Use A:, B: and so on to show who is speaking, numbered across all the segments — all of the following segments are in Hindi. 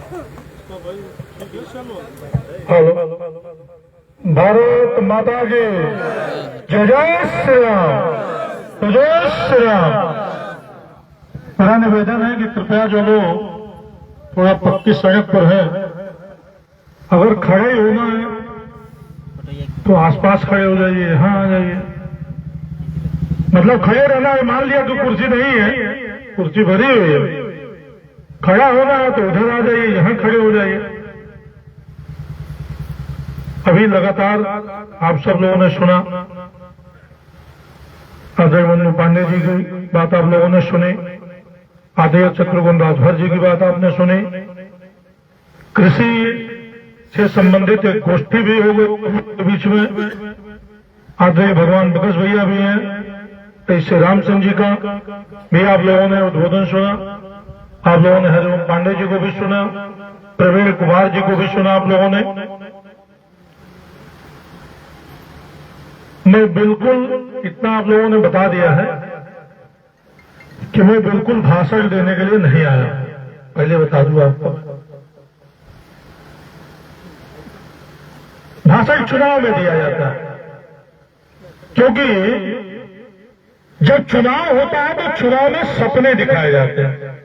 A: हेलो, भारत माता की जय जय श्री राम, जय श्री राम। मेरा निवेदन है कि कृपया जो लोग थोड़ा पक्की सड़क पर है, अगर खड़े होना है तो आसपास खड़े हो जाइए, यहाँ आ जाइए। मतलब खड़े रहना है, मान लिया कि कुर्सी नहीं है, कुर्सी भरी हुई है, खड़ा होना है तो उधर आ जाइए, यहाँ खड़े हो जाइए। अभी लगातार आप सब लोगों ने सुना, अजय मन्नू पांडे जी की बात आप लोगों ने सुनी, आदरणीय शत्रुघ्न राजभर जी की बात आपने सुनी, कृषि से संबंधित एक गोष्ठी भी हो गई बीच में, आदरणीय भगवान बकस भैया भी हैं, ऐसे राम सिंह जी का भी आप लोगों ने उद्बोधन सुना, आप लोगों ने हरिओम पांडे जी को भी सुना, प्रवीण कुमार जी को भी सुना आप लोगों ने। मैं बिल्कुल इतना आप लोगों ने बता दिया है कि मैं बिल्कुल भाषण देने के लिए नहीं आया, पहले बता दूं आपको। भाषण चुनाव में दिया जाता है, क्योंकि जब चुनाव होता है तो चुनाव में सपने दिखाए जाते हैं।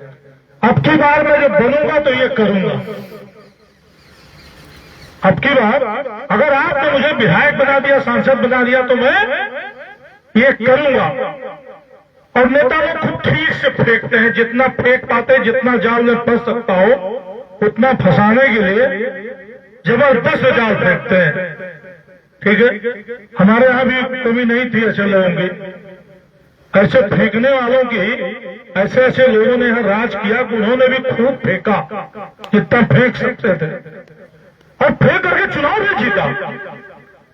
A: अब की बार मैं जब बनूंगा तो ये करूंगा, अब की बार अगर आपने मुझे विधायक बना दिया, सांसद बना दिया तो मैं ये करूंगा। और नेता लोग खुद ठीक से फेंकते हैं, जितना फेंक पाते, जितना जाल में फंस सकता हो उतना फंसाने के लिए जबरदस्त जाल फेंकते हैं। ठीक है, हमारे यहां भी कमी नहीं थी ऐसे लोगों की, ऐसे फेंकने वालों की, ऐसे ऐसे लोगों ने यहां राज किया कि उन्होंने भी खूब फेंका जितना फेंक सकते थे, और फेंक करके चुनाव भी जीता,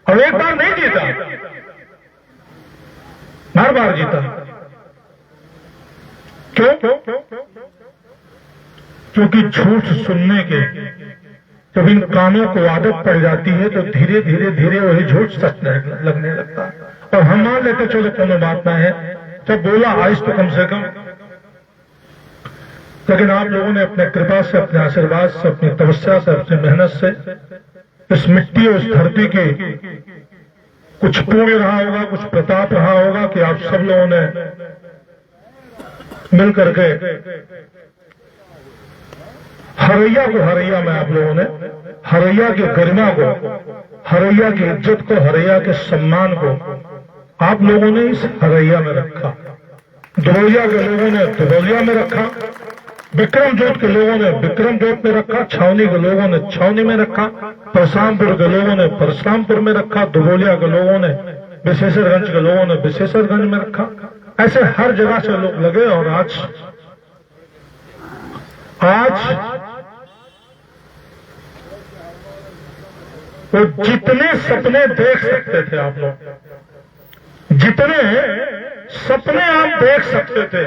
A: और एक बार नहीं जीता, हर बार जीता। क्यों? क्योंकि झूठ सुनने के जब इन कानों को आदत पड़ जाती है तो धीरे धीरे धीरे वही झूठ सच लगने लगता है। और हम मान लेते चलो कोनो बात ना है, जब बोला आइस तो कम से कम, लेकिन आप लोगों ने अपने कृपा से, अपने आशीर्वाद से, अपनी तपस्या से, अपनी मेहनत से इस मिट्टी और इस धरती के कुछ पुण्य रहा होगा, कुछ प्रताप रहा होगा कि आप सब लोगों ने मिल करके हरैया को, हरैया में आप लोगों ने हरैया की गरिमा को, हरैया की इज्जत को, हरैया के सम्मान को आप लोगों ने इस हरैया में रखा। दुबौलिया के लोगों ने दुबौलिया में रखा, विक्रम जोत के लोगों ने विक्रम जोत में रखा, छावनी के लोगों ने छावनी में रखा, परसामपुर के लोगों ने परसामपुर में रखा, दुबौलिया के लोगों ने, विशेषरगंज के लोगों ने विशेषरगंज में रखा। ऐसे हर जगह से लोग लगे, और आज वो जितने सपने देख सकते थे आप लोग, जितने सपने आप देख सकते थे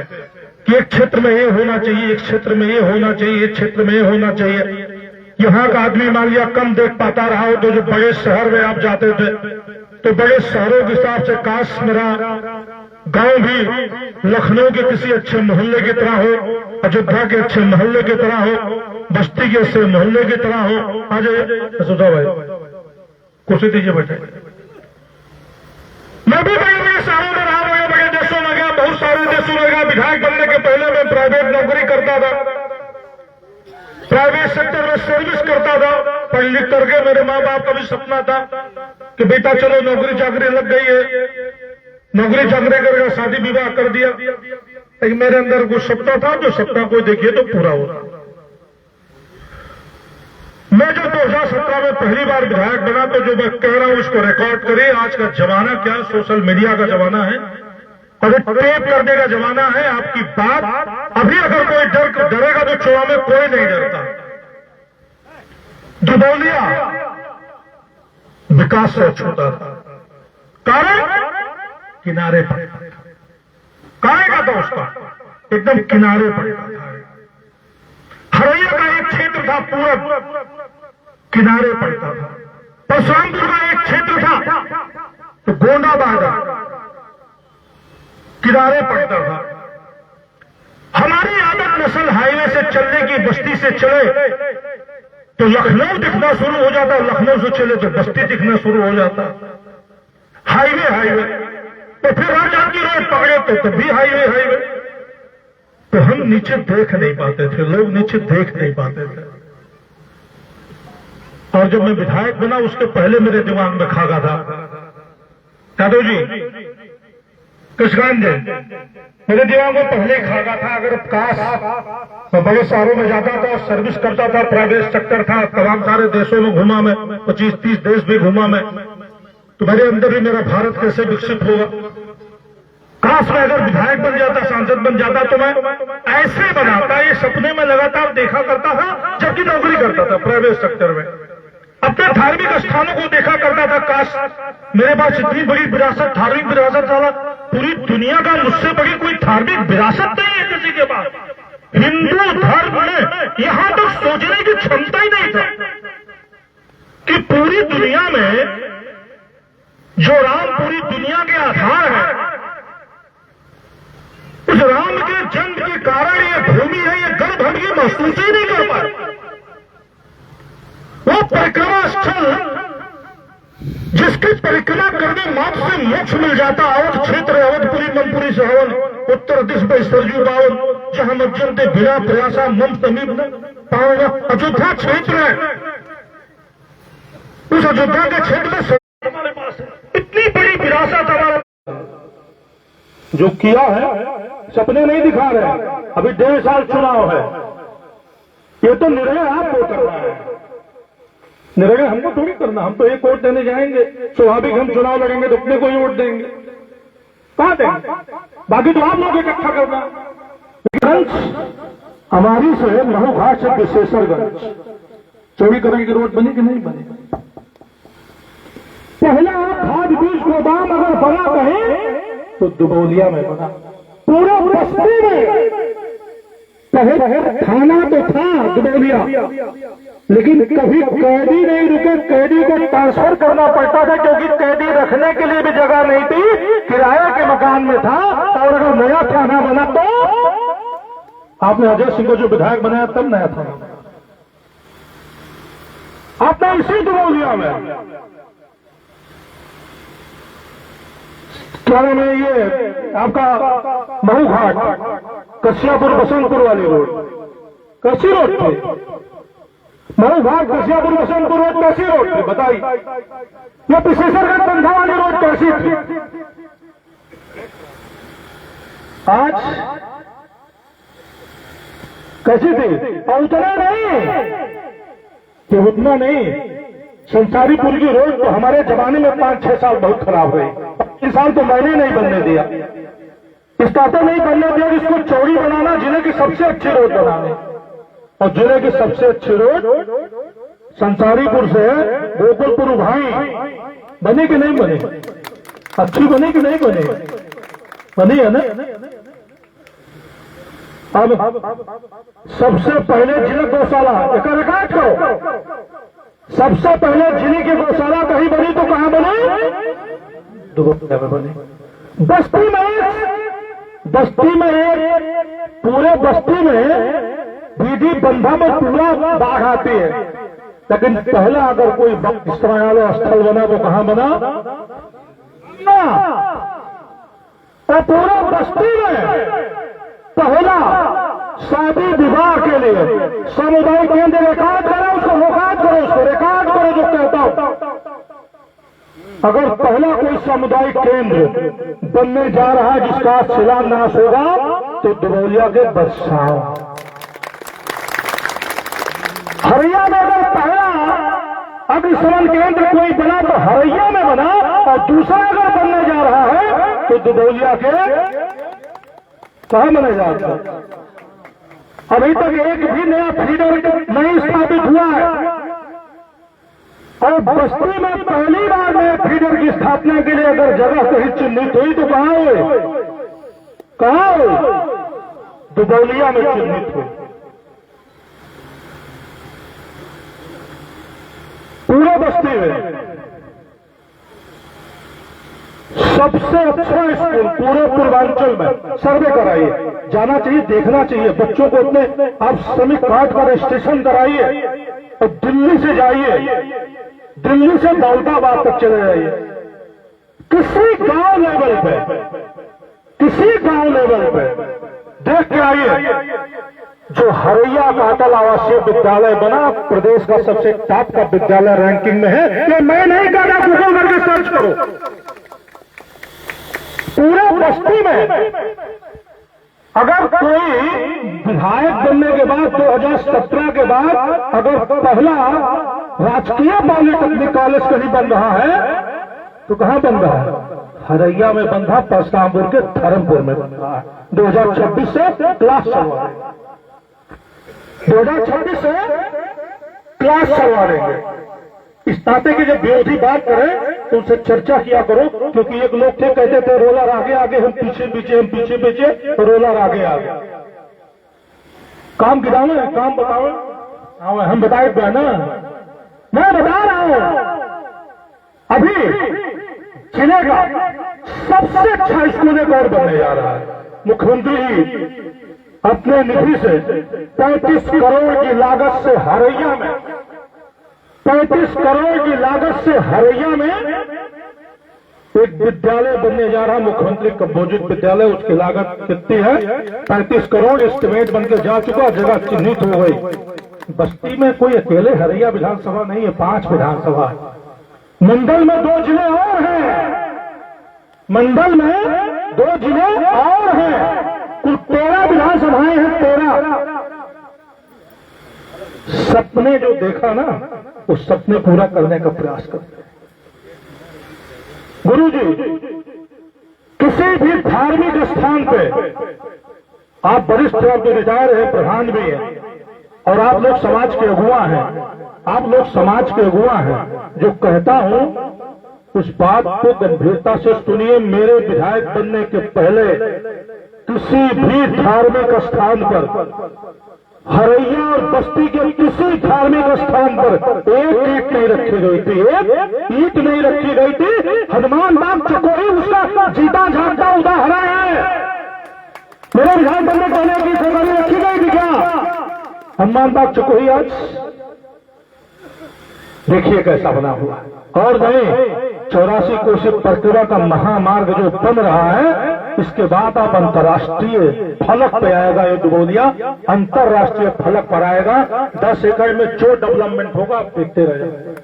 A: कि एक क्षेत्र में ये होना चाहिए, एक क्षेत्र में ये होना चाहिए, एक क्षेत्र में ये होना चाहिए, यहाँ का आदमी मान लिया कम देख पाता रहा हो, तो जो बड़े शहर में आप जाते थे तो बड़े शहरों के हिसाब से काश मेरा गांव भी लखनऊ के किसी अच्छे मोहल्ले की तरह हो, अयोध्या के अच्छे मोहल्ले की तरह हो, बस्ती के अच्छे मोहल्ले की तरह हो। आ जाइए सुधा भाई, कुर्सी दीजिए, बैठे। मैं भी बड़े बड़े शहरों में रहा, बड़े बड़े देशों में गया, बहुत सारे देशों में गया। विधायक बनने के पहले मैं प्राइवेट नौकरी करता था, प्राइवेट सेक्टर में सर्विस करता था। पढ़ लिख करके मेरे माँ बाप का भी सपना था कि बेटा चलो नौकरी चाकरी लग गई है, नौकरी चाकरी करके शादी विवाह कर दिया। लेकिन मेरे अंदर कुछ सपना था, जो सपना कोई देखिए तो पूरा होता। मैं जो 2017 में पहली बार विधायक बना, तो जो मैं कह रहा हूं उसको रिकॉर्ड करिए। आज का जमाना क्या, सोशल मीडिया का जमाना है, और टेप करने का जमाना है। आपकी बात अभी अगर कोई डरेगा तो चुनाव में कोई नहीं डरता। दुबौलिया विकास से छूटा था, कारण किनारे पर, कहां का था उसका, एकदम किनारे पर था। हरैया का एक क्षेत्र था पूरा किनारे पड़ता था, परशुरामपुर का एक क्षेत्र था तो गोंडा बागा किनारे पड़ता था। हमारी आदत नेशनल हाईवे से चलने की, बस्ती से चले तो लखनऊ दिखना शुरू हो जाता, लखनऊ से चले तो बस्ती दिखना शुरू हो जाता। हाईवे तो फिर राजा की रोड पकड़े तो तब भी हाईवे। तो हम नीचे देख नहीं पाते थे, लोग नीचे देख नहीं पाते थे। और जब मैं विधायक बना उसके पहले मेरे दिमाग में खागा था, यादव जी, कृष्णकांत जी, मेरे दिमाग में पहले ही खागा था, अगर काश मैं बड़े शहरों में जाता था, सर्विस करता था, प्राइवेट सेक्टर था, तमाम सारे देशों में घूमा मैं, 25-30 देश भी घूमा मैं, तो मेरे अंदर भी मेरा भारत कैसे विकसित होगा। काश मैं अगर विधायक बन जाता, सांसद बन जाता, तो मैं ऐसे बनाता। ये सपने में लगातार देखा करता था जबकि नौकरी करता था प्राइवेट सेक्टर में। अपने धार्मिक स्थानों को देखा करता था, काश मेरे पास इतनी बड़ी विरासत, धार्मिक विरासत वाला, पूरी दुनिया का मुझसे बड़ी कोई धार्मिक विरासत नहीं है किसी के पास। हिंदू धर्म में यहां तक सोचने की क्षमता ही नहीं था कि पूरी दुनिया में जो राम पूरी दुनिया के आधार है, उस राम के जन्म के कारण ये भूमि है, ये गर्भ हम ये महसूस ही नहीं कर पाए। वो परिक्रमा स्थल जिसकी परिक्रमा करने मात्र से मोक्ष मिल जाता, अवध क्षेत्र, अवधपुरी मनपुरी से हवन, उत्तर दिश में सरजू बावन, जहां मज्जनते बिना प्रयासा मम समीप पाओगा। अयोध्या क्षेत्र है, उस अयोध्या के क्षेत्र में हमारे पास इतनी बड़ी विरासत हमारा जो किया है, सपने नहीं दिखा रहे। अभी 1.5 साल चुनाव है, ये तो निर्णय आपको करना है, निर्णय हमको थोड़ी करना। हम तो एक वोट देने जाएंगे, स्वाभाविक हम चुनाव लड़ेंगे तो अपने को ही वोट देंगे, कहां देंगे, बाकी तो आप लोग इकट्ठा करना। हमारी से महू घाट से विशेषरगंज चौड़ीकरण की रोड बनी कि नहीं बनी? पहला खाद बीज गोदाम अगर बना कहीं तो दुबौलिया में बना, पूरे बस्ती में। पहले थाना तो था दुबौलिया, लेकिन कभी कैदी नहीं रुके, कैदी को ट्रांसफर करना पड़ता था क्योंकि कैदी रखने के लिए भी जगह नहीं थी, किराए के मकान में था। और अगर नया थाना बना तो आपने अजय सिंह को जो विधायक बनाया तब नया थाना आपने इसी दुबौलिया में, क्या नाम है ये आपका, महू घाट, कसियापुर बसंतपुर वाली रोड, कैसी रोड थी? महू घाट, कसियापुर बसंतपुर रोड कैसी रोड थी बताइए? ये विशेषरगंज बंधा वाली रोड कैसी थी? आज कैसी थी? और उतना नहीं कि उतना नहीं, संसारीपुर की रोड तो हमारे जमाने में 5-6 साल बहुत खराब रही। इस साल तो मैंने नहीं बनने दिया, इसका तो नहीं बनने दिया। इसको चौड़ी बनाना, जिले की सबसे अच्छी रोड बनाने, और जिले की सबसे अच्छी रोड संसारीपुर से गोकुलपुर भाई बनी कि नहीं बनी? अच्छी बनी कि नहीं बनी? बनी है ना। अब सबसे पहले जिले गौशाला, एक रिकॉर्ड करो, सबसे पहले जिले की गौशाला कहीं बनी तो कहां बनी? दुबौलिया में बनी। बस्ती में पूरे बस्ती में बीडी बंधा में पूरा बाढ़ आती है, लेकिन पहला अगर कोई विश्रामालय स्थल बना तो कहां बना? ना, और पूरा बस्ती में पहला शादी विवाह के लिए सामुदायिक केंद्र रिकॉर्ड करो, उसको रिकॉर्ड करो, उसको रिकॉर्ड करो जो कहता हूं। अगर पहला कोई सामुदायिक केंद्र बनने जा रहा है जिसका शिलान्यास होगा तो दुबौलिया के बरसाव। हरैया में अगर पहला अग्निशमन केंद्र कोई बना तो हरैया में बना, और दूसरा अगर बनने जा रहा है तो दुबौलिया के कहां बने जा रहा है? अभी तक एक भी नया फीडर नहीं स्थापित हुआ है, और बस्ती में पहली बार नए फीडर की स्थापना के लिए अगर जगह कहीं चिन्हित हुई तो कहां हुई? कहां हुई? दुबौलिया में चिन्हित हुई। पूरे बस्ती में सबसे अच्छा स्कूल पूरे पूर्वांचल में, सर्वे कराइए, जाना चाहिए, देखना चाहिए, बच्चों को अपने आप श्रमिक कार्ड का रजिस्ट्रेशन कराइए और दिल्ली से जाइए, दिल्ली से दौलताबाद तक चले जाइए, किसी गांव लेवल पे, किसी गांव लेवल पे देख के आइए। जो हरैया का अटल आवासीय विद्यालय बना, प्रदेश का सबसे टॉप का विद्यालय रैंकिंग में है, ये मैं नहीं कह रहा, गूगल करके सर्च करो। पूरे बस्ती में अगर कोई विधायक बनने के बाद 2017 के बाद अगर पहला राजकीय पॉलिटेक्निक कॉलेज कहीं बन रहा है तो कहां बन रहा है? हरैया में बन रहा, परशुरामपुर के धर्मपुर में बन रहा है। 2026 से क्लास चलवा देंगे, 2026 से क्लास चलवा देंगे। इस नाते की जब विरोधी बात करें तो उनसे चर्चा किया करो, क्योंकि एक लोग थे कहते थे रोलर आगे आगे, हम पीछे पीछे, हम पीछे पीछे, तो रोलर आगे आगे। काम गिराओ, काम बताओ, हम बताए ना, मैं बता रहा हूं। अभी जिले का सबसे अच्छा स्कूल एक और बनने जा रहा है। मुख्यमंत्री अपने निधि से 35 करोड़ की लागत से हरैया में, 35 करोड़ की लागत से हरैया में एक विद्यालय बनने जा रहा, मुख्यमंत्री कंपोजिट विद्यालय। उसकी लागत कितनी है? 35 करोड़ एस्टिमेट बनकर जा चुका, जगह चिन्हित हो गई। बस्ती में कोई अकेले हरैया विधानसभा नहीं है, 5 विधानसभा है। मंडल में 2 जिले और हैं, मंडल में 2 जिले और हैं, कुल 13 विधानसभाएं हैं, 13। सपने जो देखा ना, उस सपने पूरा करने का प्रयास करते हैं। गुरु जी, किसी भी धार्मिक स्थान पे आप वरिष्ठ, आप जो रिटायर हैं, प्रधान भी हैं, और आप लोग समाज के अगुवा हैं, आप लोग समाज के अगुवा हैं। जो कहता हूं उस बात को गंभीरता से सुनिए। मेरे विधायक बनने के पहले किसी भी धार्मिक स्थान पर, हरैया और बस्ती के किसी धार्मिक स्थान पर एक ईंट नहीं रखी गई थी, एक ईंट नहीं रखी गई थी। हनुमान बाग चकोरी उसका जीता जागता उदाहरण है। मेरे विधायक बनने पहले की सरकारी रखी गई थी क्या? हनुमान बाग चकोरी आज देखिए कैसा बना हुआ है। और नहीं, 84 कोसी परिक्रमा का महामार्ग जो बन रहा है, इसके बाद आप अंतर्राष्ट्रीय फलक पे आएगा। ये दुबौलिया अंतर्राष्ट्रीय फलक पर आएगा। 10 एकड़ में जो डेवलपमेंट होगा आप देखते रहेंगे।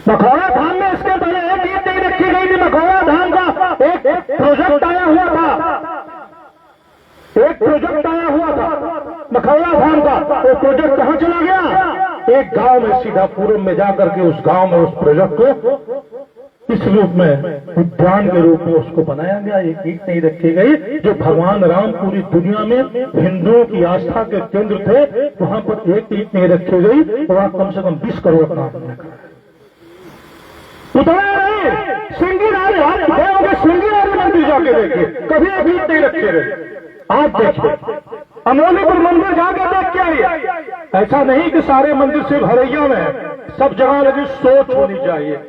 A: मखौड़ा धाम में इसके पहले एक ईंट नहीं रखी गई थी। मखौड़ा धाम का एक प्रोजेक्ट आया हुआ था, एक प्रोजेक्ट आया हुआ था मखौड़ा धाम का। वो प्रोजेक्ट कहां चला गया? एक गांव में सीधा पूर्व में जाकर के उस गांव में उस प्रोजेक्ट को इस रूप में, उद्यान के रूप में उसको बनाया गया। एक ईंट नहीं रखी गई। जो भगवान राम पूरी दुनिया में हिंदुओं की आस्था के केंद्र थे, वहां पर एक ईंट नहीं रखी गई। वहां कम से कम 20 करोड़ काम उतना नहीं। सिंगीरारी हाथ उठाओगे, सिंगीरारी मंदिर जाके देखिए, कभी एक ईंट नहीं रखे गए। आप देखिए, अमोलीपुर मंदिर जाकर देख के आइए। ऐसा नहीं कि सारे मंदिर सिर्फ हरैया में है, सब जगह लगी सोच होनी चाहिए,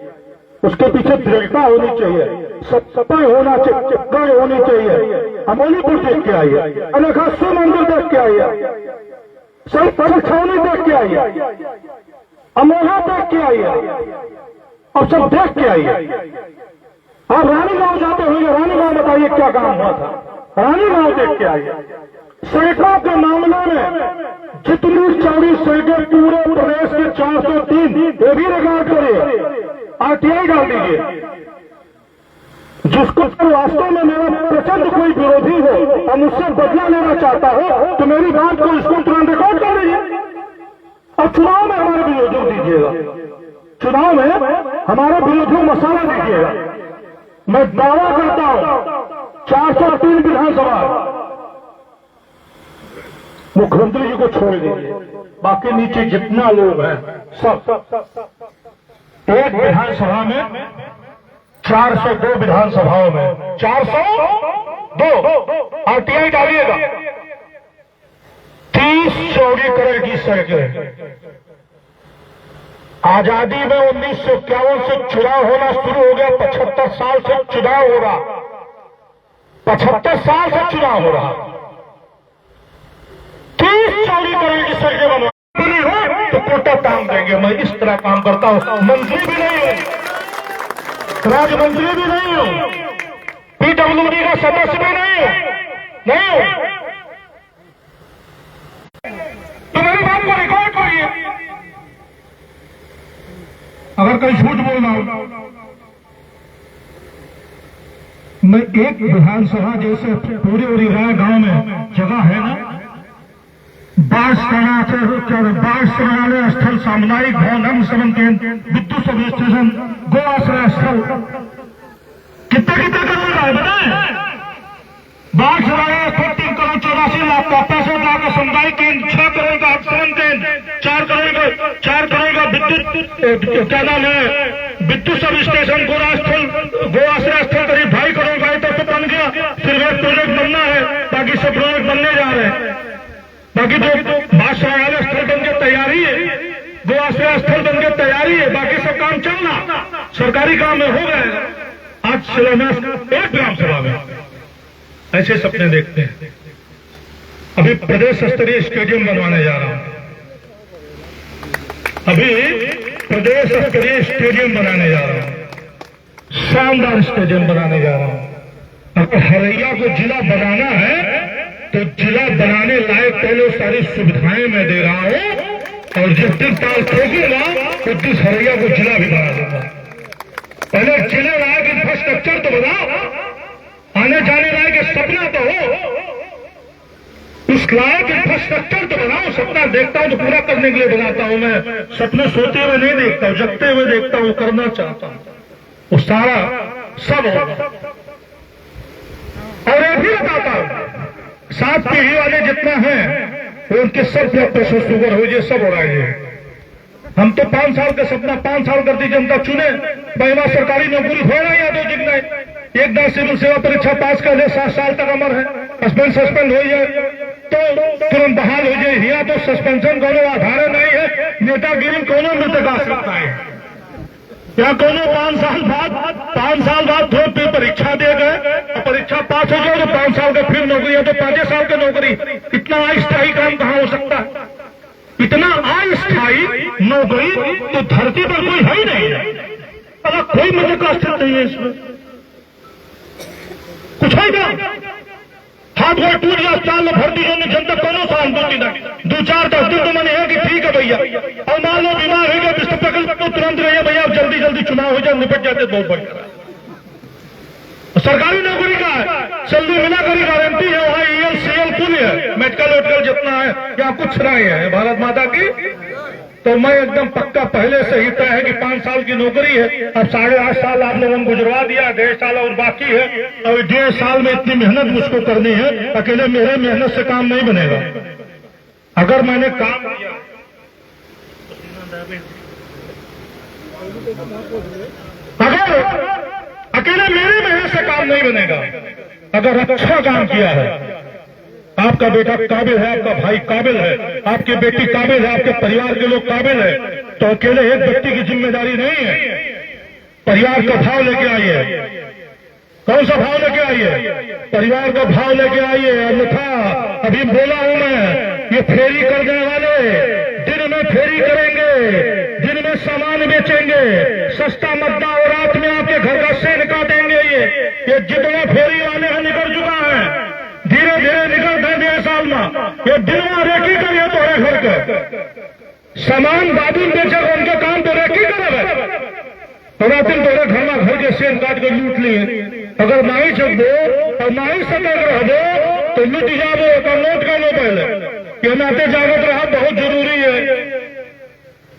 A: उसके पीछे दृढ़ता होनी चाहिए, सत्य होना चाहिए, चिपकाई होनी चाहिए। अमोलीपुर देख के आइए, अनखासू मंदिर देख के आइए, सही छावनी देख के आइए, अमोहा देख के आइए, अब सब देख के आइए। आप रानीगांव जाते होंगे, रानीगांव बताइए क्या काम हुआ था। रानीगांव देख के आइए। सड़कों के मामले में जितनी चौड़ी सड़कें पूरे प्रदेश के 403, ये भी रिकॉर्ड करिए, आरटीआई डाल दीजिए। जिसको वास्तव में मेरा प्रचंड कोई विरोधी हो और मुझसे बदला लेना चाहता हो, तो मेरी बात को इसको तुरंत रिकॉर्ड कर लीजिए और चुनाव में हमारे विरोधियों दीजिएगा, चुनाव में हमारे विरोधियों मसाला दीजिएगा। मैं दावा करता हूं 403 विधानसभा मुख्यमंत्री जी को छोड़ दीजिए, बाकी नीचे जितना लोग हैं सब। एक विधानसभा में 402 विधानसभाओं में 402 आरटीआई डालिएगा। 30 चौड़ी करोड़ की सड़कें, आजादी में 1951 से चुनाव होना शुरू हो गया, 75 साल से चुनाव हो रहा, 75 साल से चुनाव हो रहा। 30 चौड़ी करोड़ की सड़कें बनवानी हो तो कोटा टांग देंगे। मैं इस तरह काम करता हूं। मंत्री भी नहीं हूं, राज्य मंत्री भी नहीं हूं, पीडब्ल्यूडी का सदस्य भी नहीं हूं। तो मेरी बात को रिकॉर्ड करिए। अगर कहीं झूठ बोलना हो, मैं एक विधानसभा जैसे पूरे उड़ीराय गांव में जगह है ना, बाढ़ शरणालय स्थल, सामुदायिक भवन, अग्निशमन केंद्र, विद्युत सब स्टेशन, गो आश्रय स्थल, कितना करोड़ का है बताएं? बाढ़ शरणालय स्थल 3 करोड़ 84 लाख का, 65 लाख का सामुदायिक केंद्र, 6 करोड़ का अग्निशमन केंद्र, 4 करोड़ का विद्युत, क्या नाम है, विद्युत सब स्टेशन, गो आश्रय स्थल करीब 2.5 करोड़ का तो बन गया। फिर एक प्रोजेक्ट बनना है, बाकी सब प्रोजेक्ट बनने जा रहे हैं। बाकी जो बाढ़ शरणालय स्थल बन के तैयारी है, गो आश्रय स्थल बन के तैयारी है, बाकी सब काम चलना सरकारी काम में हो गए। आज शिलान्यास एक ग्राम सभा में ऐसे सपने देखते हैं। अभी प्रदेश स्तरीय स्टेडियम बनवाने जा रहा हूं, अभी प्रदेश स्तरीय स्टेडियम बनाने जा रहा हूं, शानदार स्टेडियम बनाने जा रहा हूं। अगर हरैया को जिला बनाना है तो जिला बनाने लायक पहले सारी सुविधाएं मैं दे रहा हूं, और जिस दिन ताल ठोकूंगा उस दिन हरैया को जिला भी बना दूंगा। पहले जिले लायक इंफ्रास्ट्रक्चर तो बनाओ, आने जाने लायक सपना तो हो, उस लायक इंफ्रास्ट्रक्चर तो बनाओ। सपना देखता हूं तो पूरा करने के लिए बनाता हूं। मैं सपने सोते हुए नहीं देखता हूं, जगते हुए देखता हूं, करना चाहता हूं। वो सारा सब होगा। और ये भी बताता हूं, 7 पीढ़ी वाले जितना है उनके सब ब्लड प्रेशर, शुगर हो, ये सब हो रहा है। हम तो 5 साल का सपना 5 साल करती जनता चुने, महिला सरकारी नौकरी हो रहा है या तो जितना एक बार सिविल सेवा परीक्षा पास कर ले, 7 साल तक अमर है, सस्पेंड हो जाए तो तुरंत बहाल हो जाए, या तो सस्पेंशन कोनो आधार नहीं है, नेतागिरी कोनो मृत गा सकता है, या कोनो 5 साल बाद फिर परीक्षा दे गए, परीक्षा पास हो जाए तो 5 साल का फिर नौकरी है, तो 5 साल की नौकरी। इतना अस्थायी काम कहां हो सकता है? इतना अस्थायी नौकरी तो धरती पर कोई है ही नहीं है। अगर कोई मुझे का अस्तित्व नहीं है इसमें, कुछ है क्या? हाथ गोड़ टूट गया, साल में भर्ती होने जनता कोनो सहानुभूति नहीं, 2-4 10 दिन तो मैंने है कि ठीक है भैया, और मान लो बीमार हो गया विश्व प्रकल्प तो तुरंत रहिए भैया, जल्दी चुनाव हो जाए, निपट जाते, बहुत बढ़िया। सरकारी नौकरी का है, सैलरी मिला करी गारंटी है, वहां ELCL कुल है, मेडिकल जितना है, या कुछ नहीं है भारत माता की। तो मैं एकदम पक्का पहले से ही तय है कि 5 साल की नौकरी है। अब 8.5 साल आप लोगों ने गुजरवा दिया, 1.5 साल और बाकी है, और 1.5 साल में इतनी मेहनत मुझको करनी है। अकेले मेरे मेहनत से काम नहीं बनेगा। अगर मैंने काम किया, अगर अकेले मेरे मेहनत से काम नहीं बनेगा, अगर अच्छा काम किया है, आपका बेटा काबिल है, आपका भाई काबिल है, आपकी बेटी काबिल है, आपके परिवार के लोग काबिल है, तो अकेले एक व्यक्ति की जिम्मेदारी नहीं है। परिवार का भाव लेके आइए। कौन सा भाव लेके आइए? परिवार का भाव लेके आइए। अन्यथा अभी बोला हूं मैं, ये फेरी करने वाले दिन में फेरी करेंगे, दिन में सामान बेचेंगे, सस्ता मद्दा और रात में आपके घर का सेन काटेंगे। ये जितने फेरी वाले हैं निकल चुका है, धीरे धीरे निकल गए 1.5 साल में। ये दिनवा रेखी करिए तोरे घर के सामान बाबू बेचेगा, उनका काम तो रेखी करे, थोड़ा दिन तोरे घर में घर के सेन काट के लूट लिए। अगर नहीं चल दो और नहीं सतर्क रह दो तो लूट जाओ। का नोट कर लो पहले, ये नाते जागत रहा बहुत जरूरी है,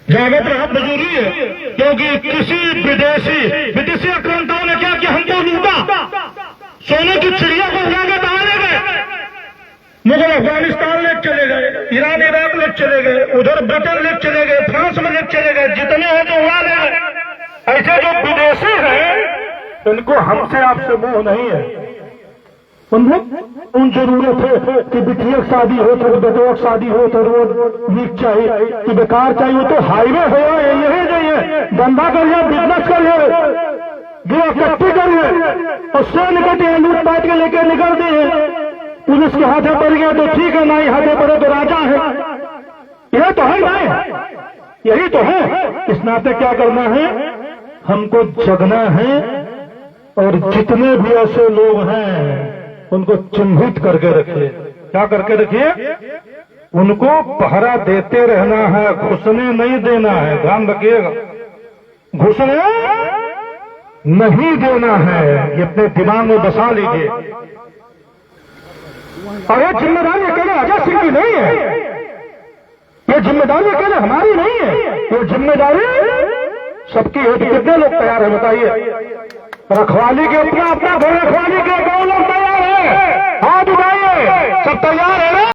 A: जागत रहा जरूरी है, क्योंकि किसी विदेशी आक्रांताओं ने क्या किया, हमको लूटा, सोने की चिड़िया को उड़ाकर बाहर ले गए। मुगल अफगानिस्तान ले चले गए, ईरान इराक ले चले गए, उधर ब्रिटेन ले चले गए, फ्रांस में ले चले गए, जितने हैं तो उड़ा ले गए। ऐसे जो विदेशी हैं इनको हमसे आपसे मोह नहीं है। उन जरूरत है कि बिटिया शादी हो तो बेटवा शादी हो तो रोड लीक चाहिए, कि बेकार चाहिए तो हाईवे हो, यही
B: है, धंधा करिए, बिजनेस करिए, गिरफ्तारी करिए, और सो निकलते हैं, लूटपाट के लेके निकलते हैं, पुलिस के हाथे पड़ गए तो ठीक है, नहीं हाथे पड़े तो राजा है। यह तो है ना, यही तो है। इस नाते क्या करना है, हमको जगना है, और जितने भी ऐसे लोग हैं उनको चिन्हित करके रखिए। क्या करके रखिए? उनको पहरा देते रहना है, घुसने नहीं देना है। ध्यान रखिएगा, घुसने नहीं देना है, ये अपने दिमाग में बसा लीजिए। और ये जिम्मेदारी अकेले अजय सिंह की नहीं है, ये जिम्मेदारी अकेले हमारी नहीं है, ये जिम्मेदारी सबकी है। कितने लोग तैयार है बताइए? रखवाली के अपना अपना घर रखवाली के 2 लोग तैयार है, हाथ उठाइए, सब तैयार है ना?